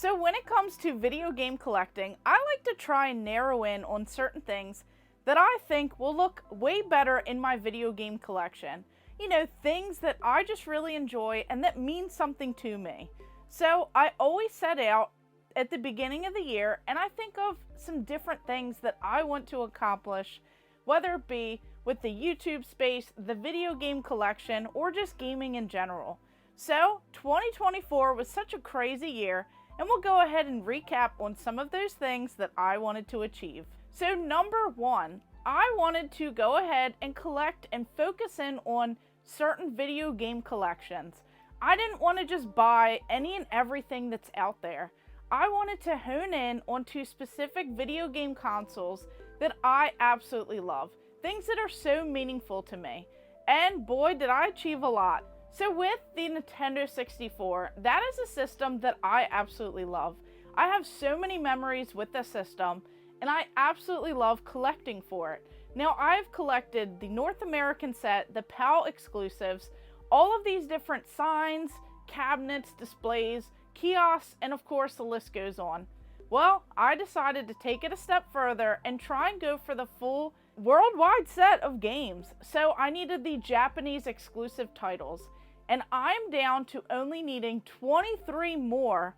So when it comes to video game collecting, I like to try and narrow in on certain things that I think will look way better in my video game collection. You know, things that I just really enjoy and that mean something to me. So I always set out at the beginning of the year and I think of some different things that I want to accomplish, whether it be with the YouTube space, the video game collection, or just gaming in general. So 2024 was such a crazy year, and we'll go ahead and recap on some of those things that I wanted to achieve. So number one, I wanted to go ahead and collect and focus in on certain video game collections. I didn't want to just buy any and everything that's out there. I wanted to hone in onto specific video game consoles that I absolutely love. Things that are so meaningful to me. And boy, did I achieve a lot. So with the Nintendo 64, that is a system that I absolutely love. I have so many memories with the system, and I absolutely love collecting for it. Now, I've collected the North American set, the PAL exclusives, all of these different signs, cabinets, displays, kiosks, and of course the list goes on. Well, I decided to take it a step further and try and go for the full worldwide set of games. So I needed the Japanese exclusive titles. And I'm down to only needing 23 more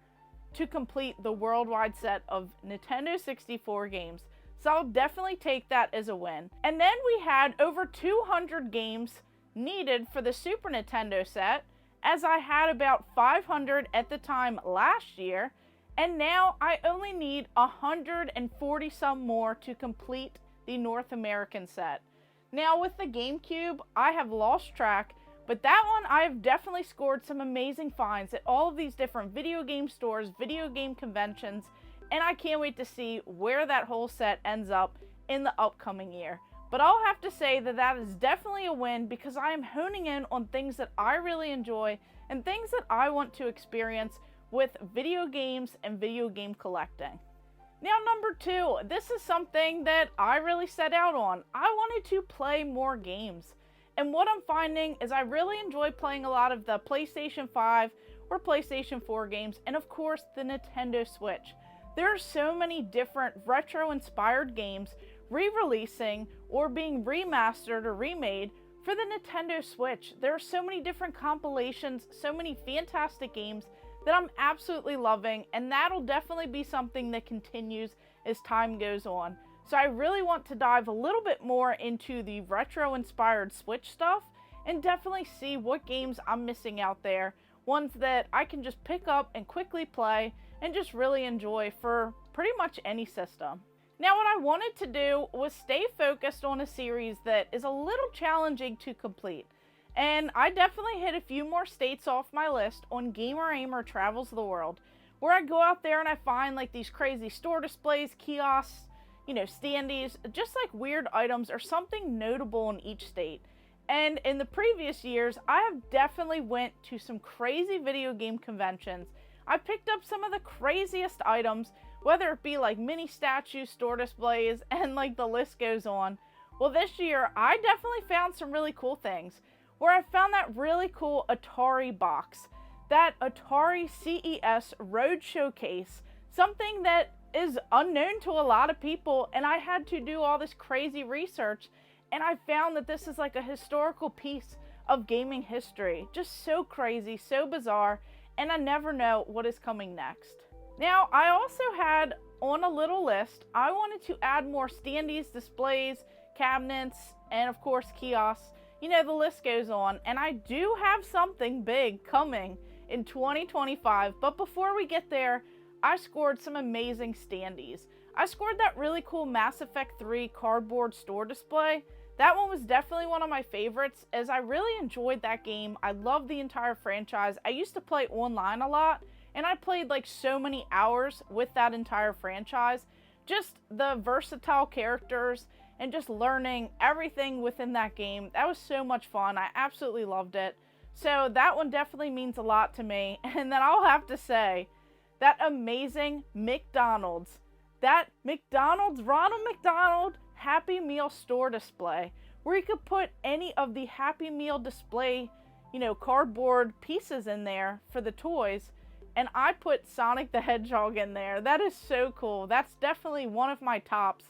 to complete the worldwide set of Nintendo 64 games. So I'll definitely take that as a win. And then we had over 200 games needed for the Super Nintendo set, as I had about 500 at the time last year. And now I only need 140 some more to complete the North American set. Now with the GameCube, I have lost track, but that one I have definitely scored some amazing finds at all of these different video game stores, video game conventions, and I can't wait to see where that whole set ends up in the upcoming year. But I'll have to say that that is definitely a win because I am honing in on things that I really enjoy and things that I want to experience with video games and video game collecting. Now number two, this is something that I really set out on. I wanted to play more games. And what I'm finding is I really enjoy playing a lot of the PlayStation 5 or PlayStation 4 games, and of course the Nintendo Switch. There are so many different retro-inspired games re-releasing or being remastered or remade for the Nintendo Switch. There are so many different compilations, so many fantastic games that I'm absolutely loving, and that'll definitely be something that continues as time goes on. So I really want to dive a little bit more into the retro-inspired Switch stuff and definitely see what games I'm missing out there, ones that I can just pick up and quickly play and just really enjoy for pretty much any system. Now what I wanted to do was stay focused on a series that is a little challenging to complete. And I definitely hit a few more states off my list on Ahmer Travels the World, where I go out there and I find like these crazy store displays, kiosks, you know, standees, just like weird items or something notable in each state. And in the previous years, I have definitely went to some crazy video game conventions. I picked up some of the craziest items, whether it be like mini statues, store displays, and like the list goes on. Well, this year, I definitely found some really cool things, where I found that really cool Atari box, that Atari CES Road Showcase, something that is unknown to a lot of people, and I had to do all this crazy research, and I found that this is like a historical piece of gaming history. Just so crazy, so bizarre, and I never know what is coming next. Now, I also had on a little list, I wanted to add more standees, displays, cabinets, and of course kiosks. You know, the list goes on, and I do have something big coming in 2025, but before we get there, I scored some amazing standees. I scored that really cool Mass Effect 3 cardboard store display. That one was definitely one of my favorites, as I really enjoyed that game. I love the entire franchise. I used to play online a lot, and I played like so many hours with that entire franchise. Just the versatile characters and just learning everything within that game. That was so much fun. I absolutely loved it. So that one definitely means a lot to me. And then I'll have to say, that amazing McDonald's, Ronald McDonald Happy Meal store display, where you could put any of the Happy Meal display, you know, cardboard pieces in there for the toys. and I put Sonic the Hedgehog in there. That is so cool. That's definitely one of my tops.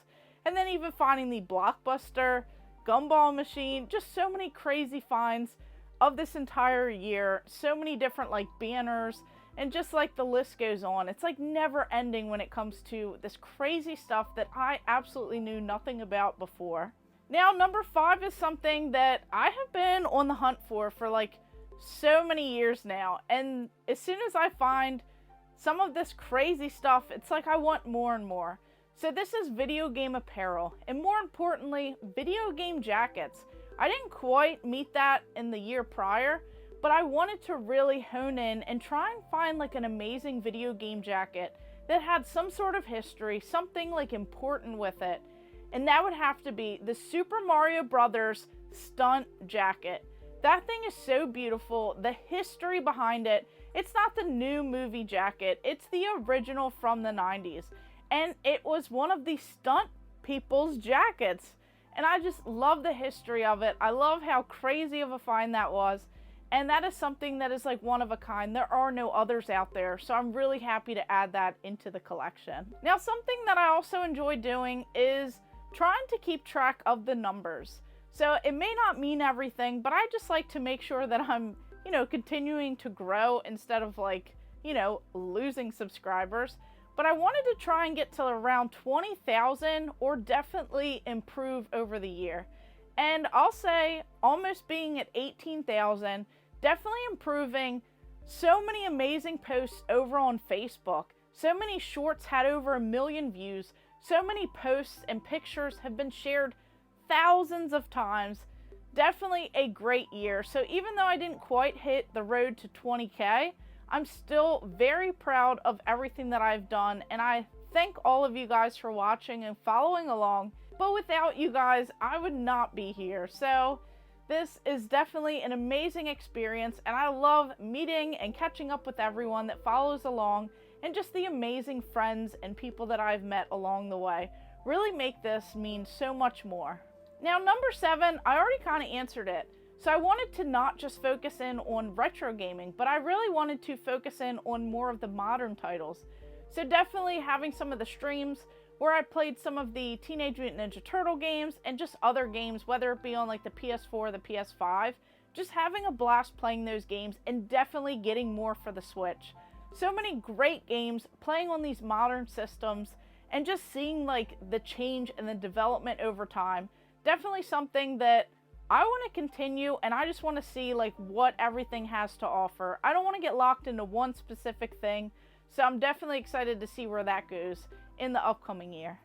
And then even finding the Blockbuster Gumball machine, just so many crazy finds of this entire year. So many different like banners, and just like the list goes on. It's like never ending when it comes to this crazy stuff that I absolutely knew nothing about before. Now, number 5 is something that I have been on the hunt for like so many years now. And as soon as I find some of this crazy stuff, it's like I want more and more. So this is video game apparel, and more importantly, video game jackets. I didn't quite meet that in the year prior, but I wanted to really hone in and try and find like an amazing video game jacket that had some sort of history, something like important with it. And that would have to be the Super Mario Brothers stunt jacket. That thing is so beautiful. The history behind it, it's not the new movie jacket, it's the original from the 90s. And it was one of the stunt people's jackets. And I just love the history of it. I love how crazy of a find that was. And that is something that is like one of a kind. There are no others out there. So I'm really happy to add that into the collection. Now, something that I also enjoy doing is trying to keep track of the numbers. So it may not mean everything, but I just like to make sure that I'm, continuing to grow instead of like, losing subscribers. But I wanted to try and get to around 20,000 or definitely improve over the year. And I'll say almost being at 18,000, definitely improving. So many amazing posts over on Facebook. So many shorts had over 1 million views. So many posts and pictures have been shared thousands of times. Definitely a great year. So even though I didn't quite hit the road to 20K, I'm still very proud of everything that I've done, and I thank all of you guys for watching and following along. But without you guys, I would not be here. So this is definitely an amazing experience, and I love meeting and catching up with everyone that follows along, and just the amazing friends and people that I've met along the way really make this mean so much more. Now, number 7, I already kind of answered it. So I wanted to not just focus in on retro gaming, but I really wanted to focus in on more of the modern titles. So definitely having some of the streams where I played some of the Teenage Mutant Ninja Turtle games and just other games, whether it be on like the PS4 or the PS5, just having a blast playing those games, and definitely getting more for the Switch. So many great games playing on these modern systems, and just seeing like the change and the development over time. Definitely something that I want to continue, and I just want to see like what everything has to offer. I don't want to get locked into one specific thing, so I'm definitely excited to see where that goes in the upcoming year.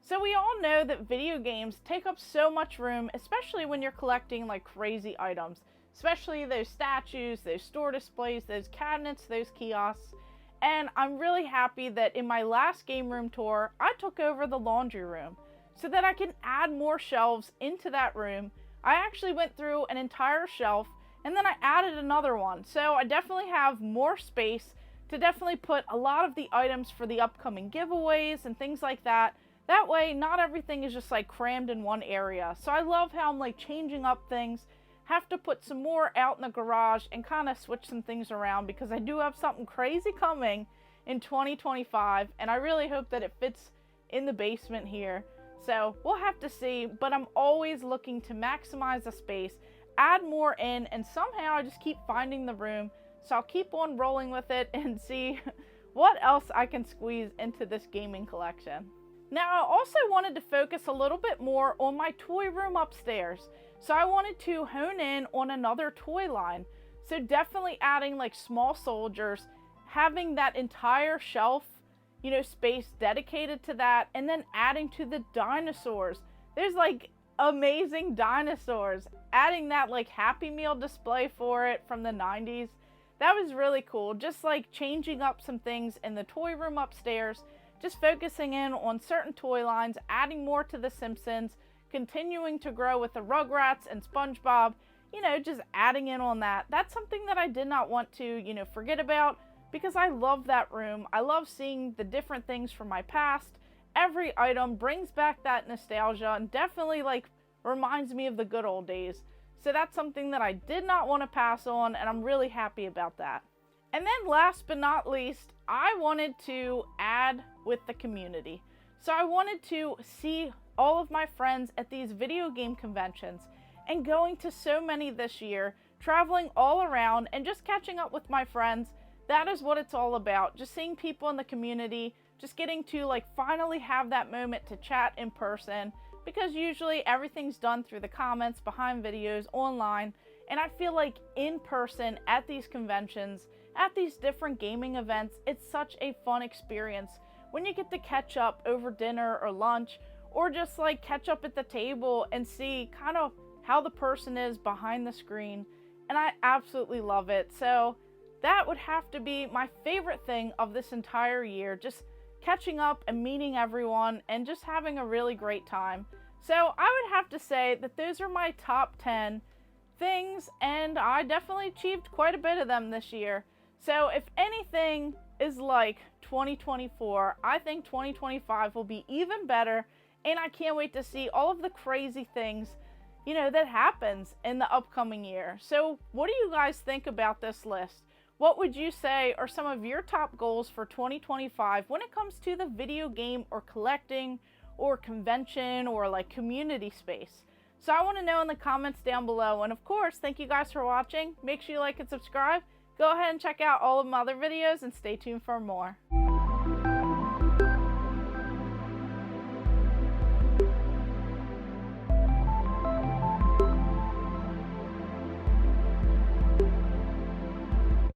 So we all know that video games take up so much room, especially when you're collecting like crazy items, especially those statues, those store displays, those cabinets, those kiosks. And I'm really happy that in my last game room tour, I took over the laundry room so that I can add more shelves into that room. I actually went through an entire shelf, and then I added another one. So I definitely have more space to definitely put a lot of the items for the upcoming giveaways and things like that. That way, not everything is just like crammed in one area. So I love how I'm like changing up things, have to put some more out in the garage and kind of switch some things around, because I do have something crazy coming in 2025, and I really hope that it fits in the basement here. So we'll have to see, but I'm always looking to maximize the space, add more in, and somehow I just keep finding the room. So I'll keep on rolling with it and see what else I can squeeze into this gaming collection. Now, I also wanted to focus a little bit more on my toy room upstairs. So I wanted to hone in on another toy line. So definitely adding like small soldiers, having that entire shelf, space dedicated to that, and then adding to the dinosaurs. There's like amazing dinosaurs. Adding that like Happy Meal display for it from the 90s. That was really cool. Just like changing up some things in the toy room upstairs, just focusing in on certain toy lines, adding more to the Simpsons, continuing to grow with the Rugrats and SpongeBob, just adding in on that. That's something that I did not want to, forget about, because I love that room. I love seeing the different things from my past. Every item brings back that nostalgia and definitely like reminds me of the good old days. So that's something that I did not want to pass on, and I'm really happy about that. And then last but not least, I wanted to add with the community. So I wanted to see all of my friends at these video game conventions, and going to so many this year, traveling all around and just catching up with my friends. That is what it's all about. Just seeing people in the community, just getting to like finally have that moment to chat in person, because usually everything's done through the comments, behind videos, online. And I feel like in person at these conventions, at these different gaming events, it's such a fun experience when you get to catch up over dinner or lunch, or just like catch up at the table and see kind of how the person is behind the screen. And I absolutely love it. So that would have to be my favorite thing of this entire year, just catching up and meeting everyone and just having a really great time. So I would have to say that those are my top 10 things, and I definitely achieved quite a bit of them this year. So if anything is like 2024, I think 2025 will be even better, and I can't wait to see all of the crazy things, that happens in the upcoming year. So what do you guys think about this list? What would you say are some of your top goals for 2025 when it comes to the video game or collecting or convention or like community space? So I want to know in the comments down below. And of course, thank you guys for watching. Make sure you like and subscribe. Go ahead and check out all of my other videos and stay tuned for more.